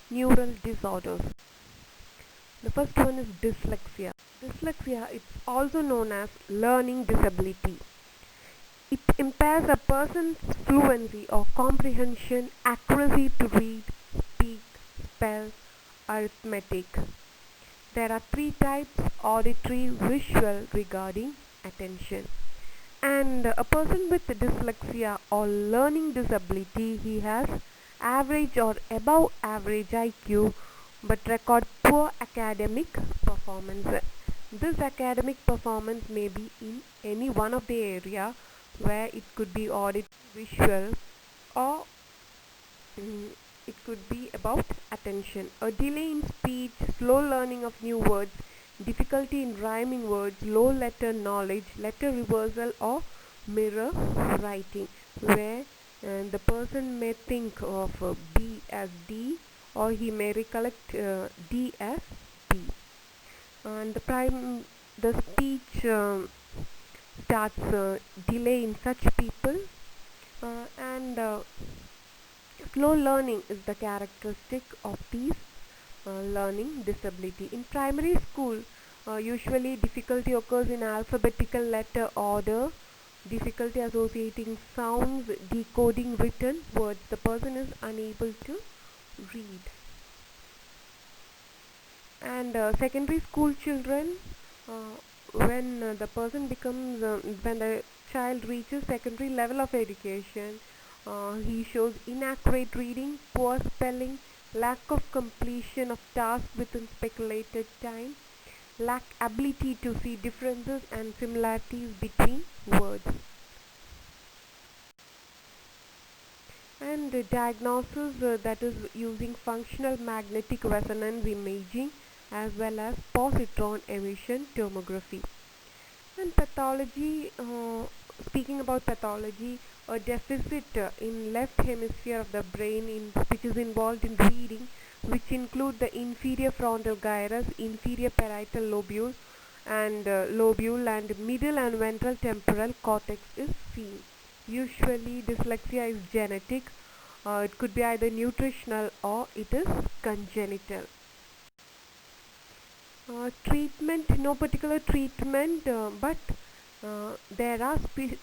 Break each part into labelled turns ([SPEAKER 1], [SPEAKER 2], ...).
[SPEAKER 1] neural disorders. The first one is dyslexia. Dyslexia is also known as learning disability. It impairs a person's fluency or comprehension, accuracy to read, speak, spell, arithmetic. There are three types: auditory, visual, regarding attention. And a person with dyslexia or learning disability, he has average or above average IQ but record poor academic performance. This academic performance may be in any one of the area, where it could be auditory, visual, or it could be about attention. A delay in speech, slow learning of new words, difficulty in rhyming words, low letter knowledge, letter reversal, or mirror writing, where the person may think of B as D, or he may recollect D as B. And the speech starts delay in such people, and slow learning is the characteristic of these learning disability. In primary school, usually difficulty occurs in alphabetical letter order, difficulty associating sounds, decoding written words. The person is unable to read. And secondary school children, when when the child reaches secondary level of education, he shows inaccurate reading, poor spelling, lack of completion of tasks within speculated time, lack ability to see differences and similarities between words. And diagnosis, that is using functional magnetic resonance imaging as well as positron emission tomography. And pathology, speaking about pathology, a deficit in left hemisphere of the brain which is involved in reading, which include the inferior frontal gyrus, inferior parietal lobule, and middle and ventral temporal cortex is seen. Usually dyslexia is genetic. It could be either nutritional or it is congenital. Treatment, no particular treatment, but there are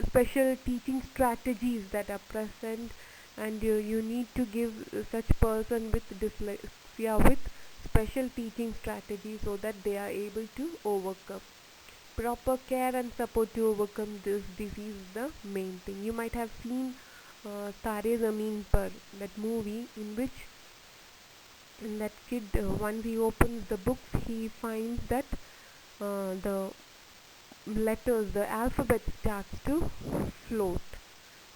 [SPEAKER 1] special teaching strategies that are present, and you need to give such person with dyslexia with special teaching strategies so that they are able to overcome. Proper care and support to overcome this disease is the main thing. You might have seen Tare Zameen Par, that movie, in which that kid, once he opens the books, he finds that the letters, the alphabet starts to float.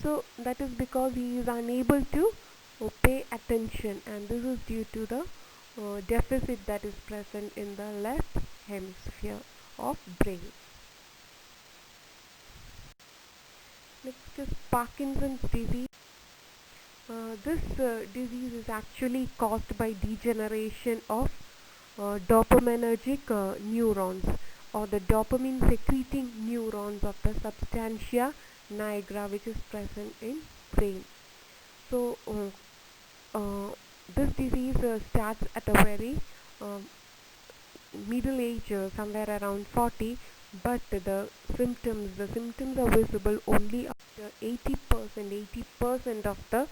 [SPEAKER 1] So that is because he is unable to pay attention, and this is due to the deficit that is present in the left hemisphere of brain. Next is Parkinson's disease. This disease is actually caused by degeneration of dopaminergic neurons, or the dopamine secreting neurons of the substantia nigra, which is present in brain. So this disease starts at a very middle age, somewhere around 40, but the symptoms are visible only after 80% of the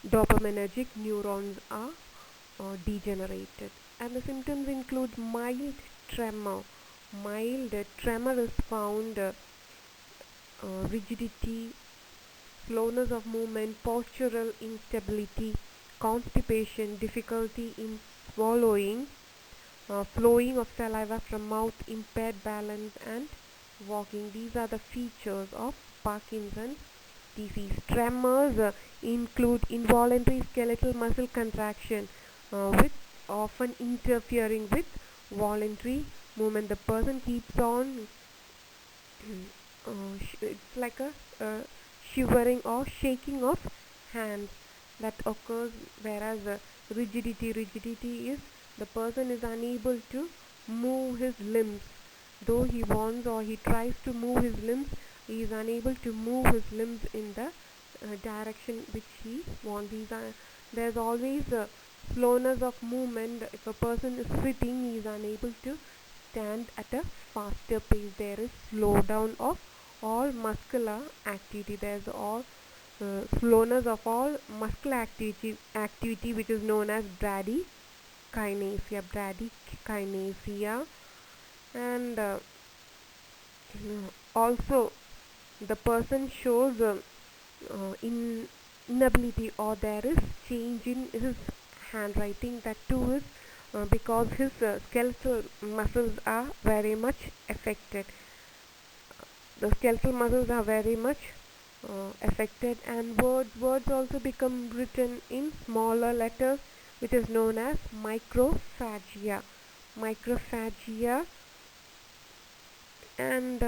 [SPEAKER 1] dopaminergic neurons are degenerated. And the symptoms include mild tremor. Mild tremor is found, rigidity, slowness of movement, postural instability, constipation, difficulty in swallowing, flowing of saliva from mouth, impaired balance, and walking. These are the features of Parkinson's disease. Tremors include involuntary skeletal muscle contraction, with often interfering with voluntary movement. The person keeps on, it's like a shivering or shaking of hands that occurs, whereas rigidity is the person is unable to move his limbs. Though he wants or he tries to move his limbs, he is unable to move his limbs in the direction which he wants. There's always Slowness of movement, if a person is sitting, he is unable to stand at a faster pace. There is slowdown of all muscular activity. There is all slowness of all muscular activity, which is known as bradykinesia. And also the person shows inability, or there is change in his handwriting. That too is because his skeletal muscles are very much affected. The skeletal muscles are very much affected, and words also become written in smaller letters, which is known as microphagia. And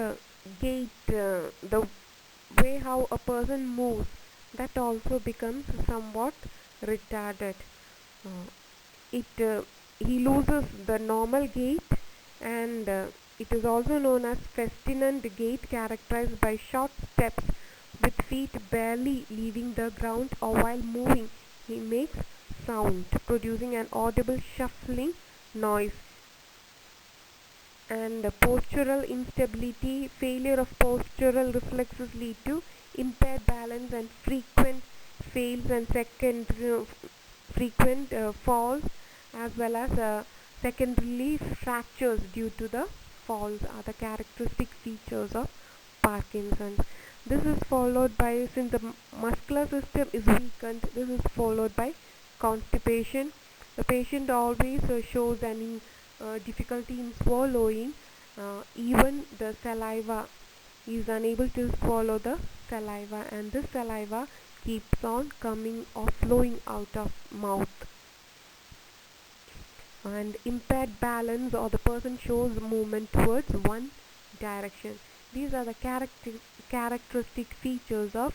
[SPEAKER 1] gait, the way how a person moves, that also becomes somewhat retarded. uh, it He loses the normal gait, and it is also known as festinant gait, characterized by short steps with feet barely leaving the ground, or while moving he makes sound, producing an audible shuffling noise. And postural instability, failure of postural reflexes lead to impaired balance and frequent fails and frequent falls, as well as secondarily fractures due to the falls, are the characteristic features of Parkinson's. This is followed by, since the muscular system is weakened, this is followed by constipation. The patient always shows an difficulty in swallowing. Even the saliva, he is unable to swallow the saliva, and this saliva keeps on coming or flowing out of mouth. And impaired balance, or the person shows movement towards one direction. These are the characteristic features of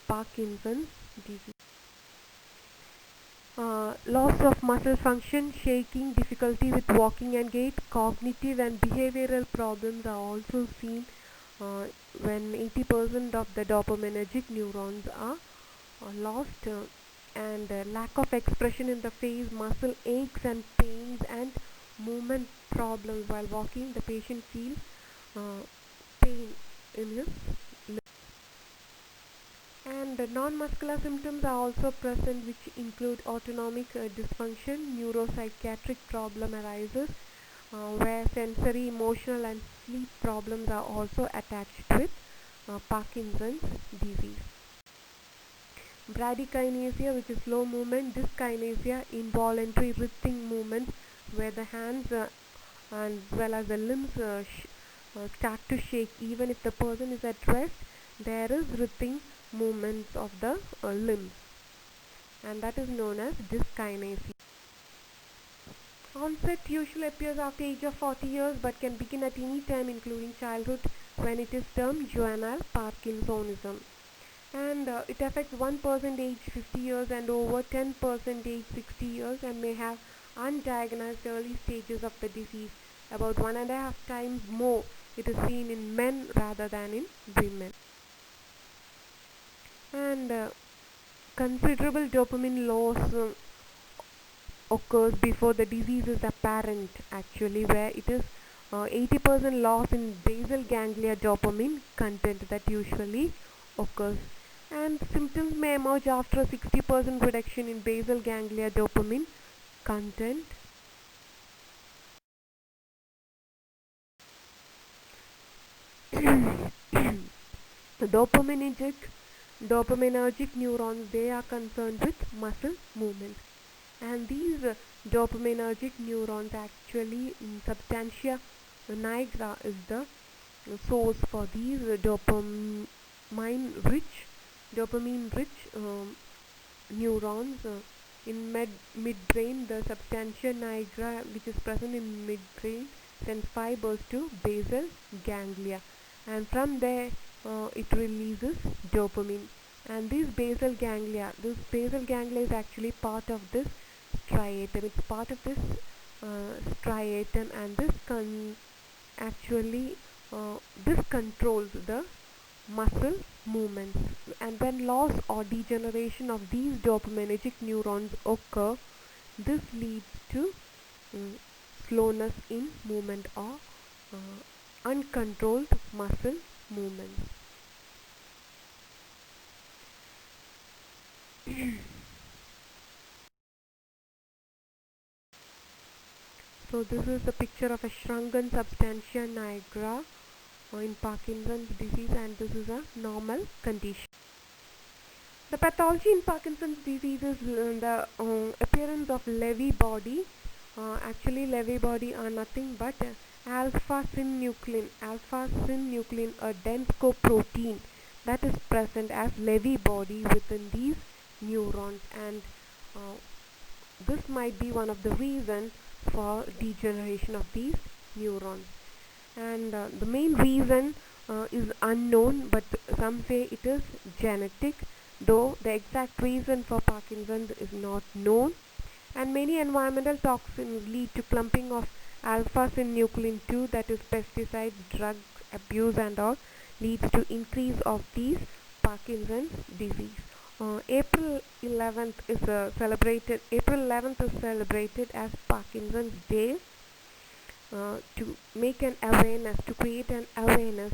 [SPEAKER 1] Parkinson's disease. Loss of muscle function, shaking, difficulty with walking and gait, cognitive and behavioral problems are also seen when 80% of the dopaminergic neurons are lost, and lack of expression in the face, muscle aches and pains, and movement problems. While walking, the patient feels pain in his leg. And non-muscular symptoms are also present, which include autonomic dysfunction. Neuropsychiatric problem arises where sensory, emotional, and sleep problems are also attached with Parkinson's disease. Bradykinesia, which is slow movement. Dyskinesia, involuntary writhing movements, where the hands and well as the limbs start to shake. Even if the person is at rest, there is writhing movements of the limbs, and that is known as dyskinesia. Onset usually appears after age of 40 years, but can begin at any time, including childhood, when it is termed juvenile Parkinsonism. And it affects 1% age 50 years and over 10% age 60 years, and may have undiagnosed early stages of the disease. About 1.5 times more it is seen in men rather than in women. And considerable dopamine loss occurs before the disease is apparent, actually, where it is 80% loss in basal ganglia dopamine content that usually occurs. And symptoms may emerge after a 60% reduction in basal ganglia dopamine content. The dopaminergic neurons, they are concerned with muscle movements, and these dopaminergic neurons, actually substantia nigra is the source for these dopamine rich neurons in midbrain. The substantia nigra, which is present in midbrain, sends fibers to basal ganglia, and from there it releases dopamine. And this basal ganglia is actually part of this striatum. It's part of this striatum, and actually this controls the muscle movements. And when loss or degeneration of these dopaminergic neurons occur, This leads to mm, slowness in movement or uncontrolled muscle movements. So this is a picture of a shrunken substantia nigra in Parkinson's disease, and this is a normal condition. The pathology in Parkinson's disease is the appearance of Lewy body. Actually, Lewy body are nothing but alpha-synuclein. Alpha-synuclein, a dense coprotein that is present as Lewy body within these neurons, and uh, this might be one of the reasons for degeneration of these neurons. And the main reason is unknown, but some say it is genetic, though the exact reason for Parkinson's is not known. And many environmental toxins lead to clumping of alpha-synuclein 2, that is pesticide, drug abuse and all, leads to increase of these Parkinson's disease. April 11th is celebrated as Parkinson's Day, to make an awareness, to create an awareness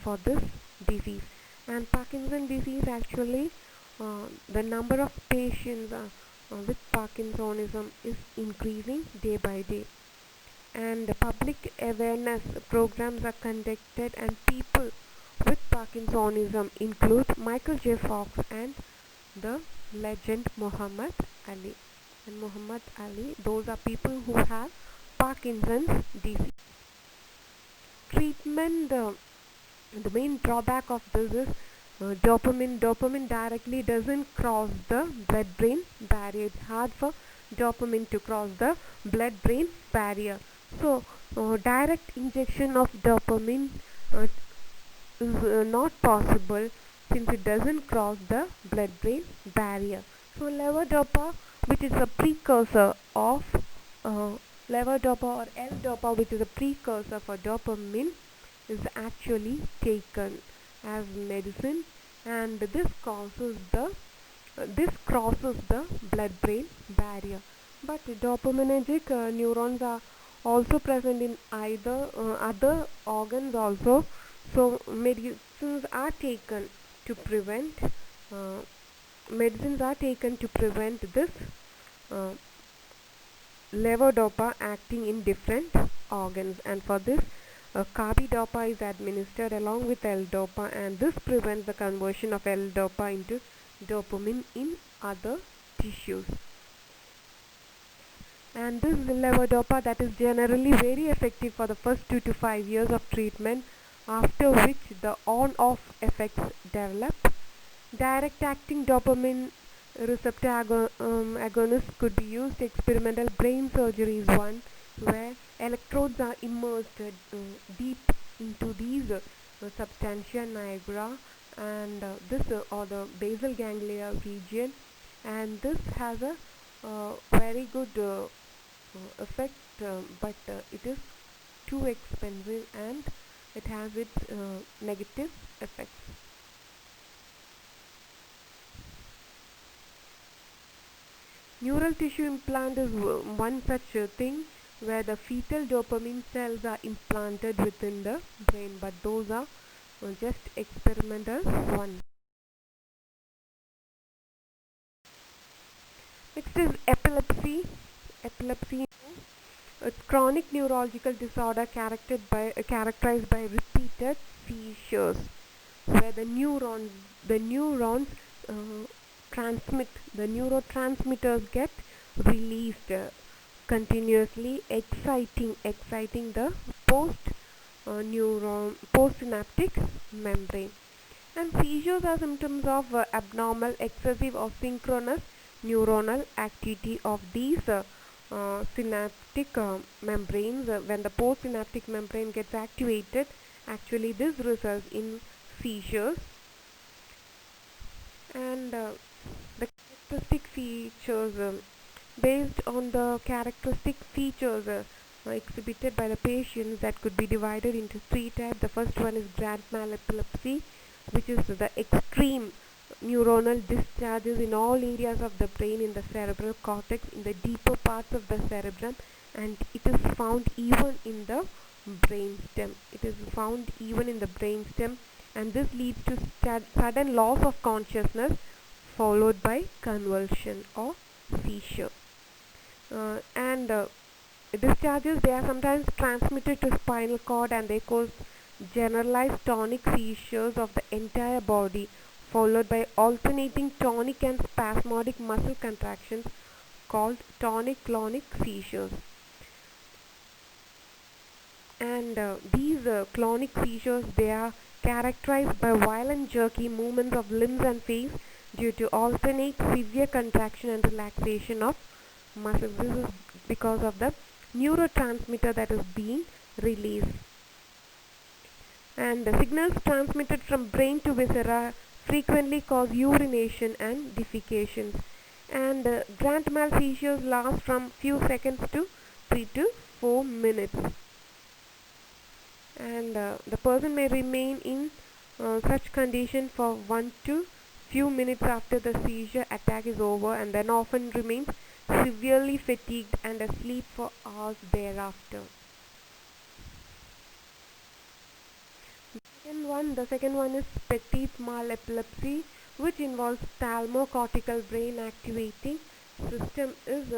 [SPEAKER 1] for this disease. And Parkinson's disease, actually, the number of patients with Parkinsonism is increasing day by day. And public awareness programs are conducted, and people with Parkinsonism include Michael J. Fox and the legend Muhammad Ali. And Muhammad Ali, those are people who have Parkinson's disease. Treatment, the main drawback of this is dopamine. Dopamine directly doesn't cross the blood-brain barrier. It's hard for dopamine to cross the blood-brain barrier. So, direct injection of dopamine is not possible, since it doesn't cross the blood-brain barrier. So, levodopa, which is a precursor of levodopa or L-dopa, which is a precursor for dopamine, is actually taken as medicine, and this crosses the blood-brain barrier. But dopaminergic neurons are also present in either other organs also. So medicines are taken to prevent this levodopa acting in different organs, and for this carbidopa is administered along with L-dopa, and this prevents the conversion of L-dopa into dopamine in other tissues. And this levodopa, that is generally very effective for the first 2 to 5 years of treatment, after which the on-off effects develop. Direct acting dopamine receptor agonists could be used. Experimental brain surgery is one, where electrodes are immersed deep into these substantia nigra, and this or the basal ganglia region, and this has a very good effect, but it is too expensive, and it has its negative effects. Neural tissue implant is one such thing, where the fetal dopamine cells are implanted within the brain, but those are just experimental one. Next is epilepsy. Epilepsy, it's chronic neurological disorder characterized by repeated seizures, where the neurons the neurotransmitters get released continuously, exciting the postsynaptic membrane. And seizures are symptoms of abnormal, excessive or synchronous neuronal activity of these synaptic membranes. When the postsynaptic membrane gets activated, actually this results in seizures. And the characteristic features, based on the characteristic features exhibited by the patients, that could be divided into three types. The first one is grand mal epilepsy, which is the extreme neuronal discharges in all areas of the brain, in the cerebral cortex, in the deeper parts of the cerebrum, and it is found even in the brainstem. It is found even in the brainstem, and this leads to sudden loss of consciousness followed by convulsion or seizure. And discharges, they are sometimes transmitted to spinal cord, and they cause generalized tonic seizures of the entire body, followed by alternating tonic and spasmodic muscle contractions called tonic-clonic seizures. And these clonic seizures, they are characterized by violent jerky movements of limbs and face due to alternate severe contraction and relaxation of muscles. This is because of the neurotransmitter that is being released. And the signals transmitted from brain to viscera frequently cause urination and defecation. And grand mal seizures last from few seconds to 3 to 4 minutes. And the person may remain in such condition for 1 to few minutes after the seizure attack is over, and then often remains severely fatigued and asleep for hours thereafter. The second one is petit mal epilepsy, which involves thalamocortical brain activating system is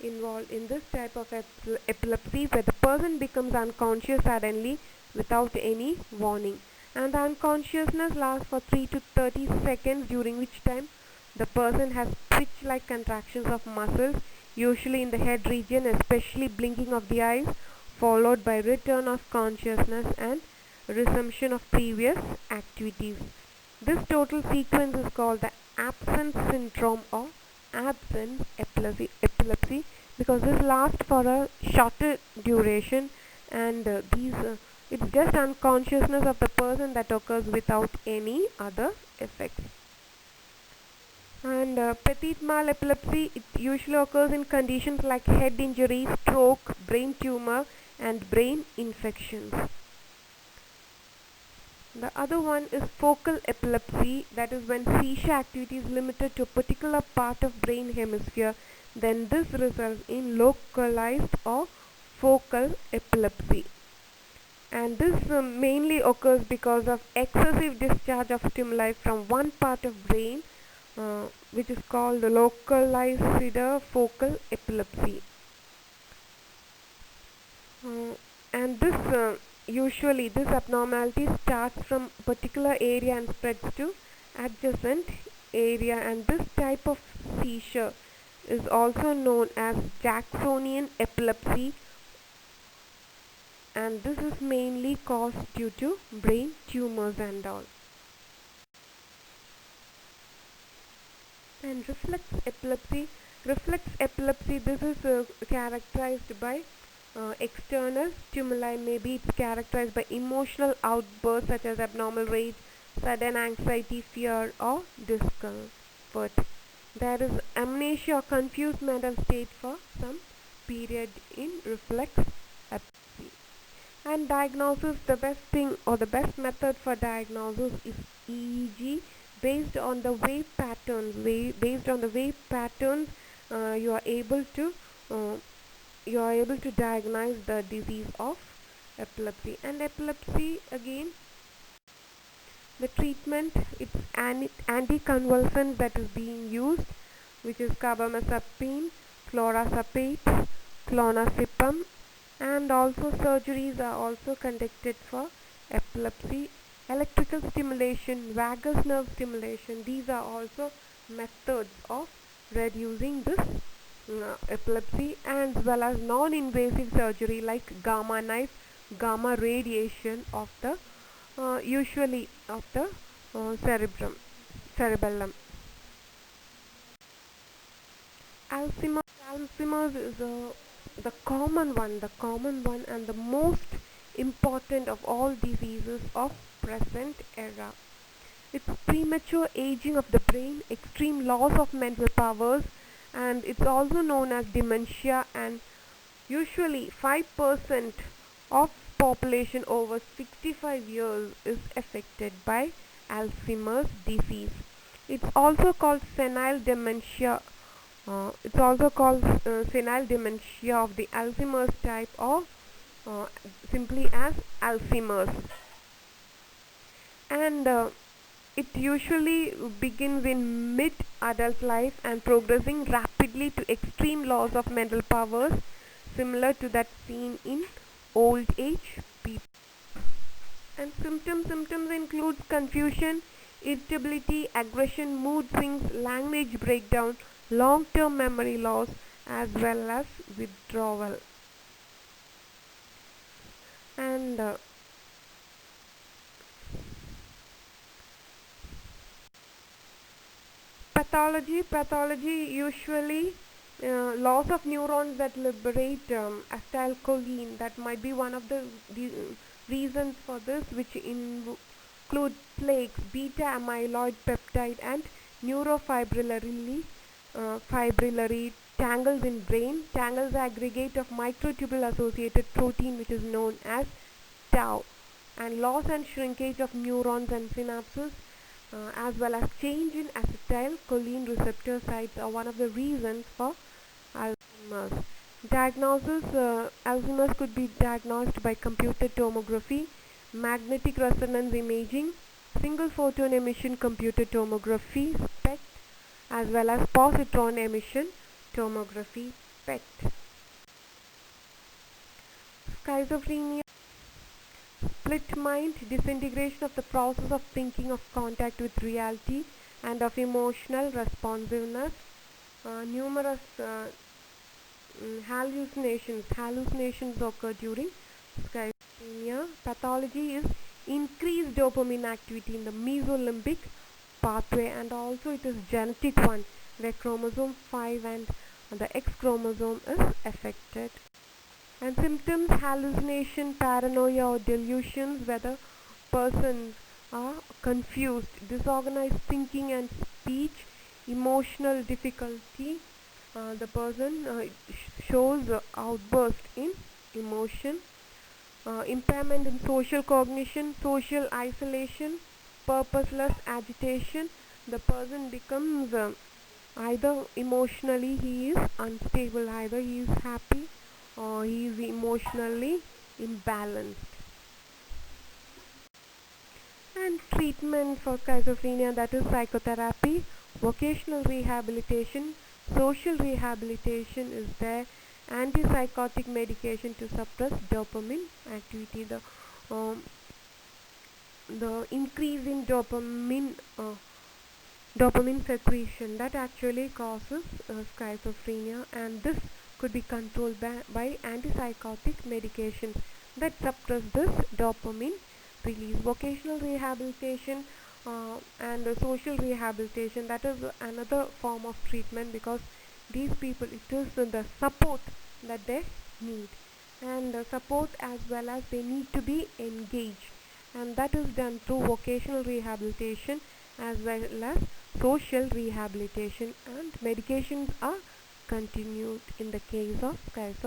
[SPEAKER 1] involved in this type of epilepsy, where the person becomes unconscious suddenly without any warning, and the unconsciousness lasts for 3 to 30 seconds, during which time the person has twitch-like contractions of muscles, usually in the head region, especially blinking of the eyes, followed by return of consciousness and resumption of previous activities. This total sequence is called the absence syndrome or absence epilepsy, because this lasts for a shorter duration, and it's just unconsciousness of the person that occurs without any other effects. And petit mal epilepsy, it usually occurs in conditions like head injury, stroke, brain tumor, and brain infections. The other one is focal epilepsy, that is when seizure activity is limited to a particular part of brain hemisphere. Then this results in localized or focal epilepsy. And this mainly occurs because of excessive discharge of stimuli from one part of brain, which is called localized focal epilepsy. And usually this abnormality starts from a particular area and spreads to adjacent area, and this type of seizure is also known as Jacksonian epilepsy, and this is mainly caused due to brain tumors and all. And reflex epilepsy, this is characterized by external stimuli. Maybe it's characterized by emotional outbursts such as abnormal rage, sudden anxiety, fear, or discomfort. There is amnesia or confused mental state for some period in reflex epilepsy. And diagnosis, the best thing or the best method for diagnosis is EEG, based on the wave patterns. You are able to diagnose the disease of epilepsy. And epilepsy, again, the treatment, it's anticonvulsant that is being used, which is carbamazepine, clorazepate, clonazepam, and also surgeries are also conducted for epilepsy. Electrical stimulation, vagus nerve stimulation, these are also methods of reducing this epilepsy, as well as non-invasive surgery like gamma knife, gamma radiation of the usually of the cerebellum. Alzheimer's is the common one and the most important of all diseases of present era. It's premature aging of the brain, extreme loss of mental powers, and it's also known as dementia, and usually 5% of population over 65 years is affected by Alzheimer's disease. It's also called senile dementia. It's also called senile dementia of the Alzheimer's type, or uh, simply as Alzheimer's. And it usually begins in mid-adult life and progressing rapidly to extreme loss of mental powers, similar to that seen in old age people. And symptoms include confusion, irritability, aggression, mood swings, language breakdown, long-term memory loss, as well as withdrawal. And pathology usually loss of neurons that liberate acetylcholine. That might be one of the reasons for this, which include plaques, beta amyloid peptide, and fibrillary tangles in brain. Tangles aggregate of microtubule associated protein, which is known as tau, and loss and shrinkage of neurons and synapses, as well as change in acetylcholine receptor sites, are one of the reasons for Alzheimer's. Diagnosis: Alzheimer's could be diagnosed by computed tomography, magnetic resonance imaging, single photon emission computed tomography (SPECT), as well as positron emission tomography (PET). Schizophrenia: split mind, disintegration of the process of thinking, of contact with reality, and of emotional responsiveness. Numerous hallucinations occur during schizophrenia. Pathology is increased dopamine activity in the mesolimbic pathway, and also it is genetic one, where chromosome 5 and the X chromosome is affected. And symptoms: hallucination, paranoia or delusions, where the persons are confused, disorganized thinking and speech, emotional difficulty, the person shows outburst in emotion, impairment in social cognition, social isolation, purposeless agitation. The person becomes either emotionally he is unstable, either he is happy or he is emotionally imbalanced. And treatment for schizophrenia, that is psychotherapy, vocational rehabilitation, social rehabilitation is there, antipsychotic medication to suppress dopamine activity. The increase in dopamine secretion that actually causes schizophrenia, and this could be controlled by antipsychotic medications that suppress this dopamine release. Vocational rehabilitation and social rehabilitation, that is another form of treatment, because these people, it is the support that they need, and support as well as they need to be engaged, and that is done through vocational rehabilitation as well as social rehabilitation, and medications are continued in the case of schizophrenia.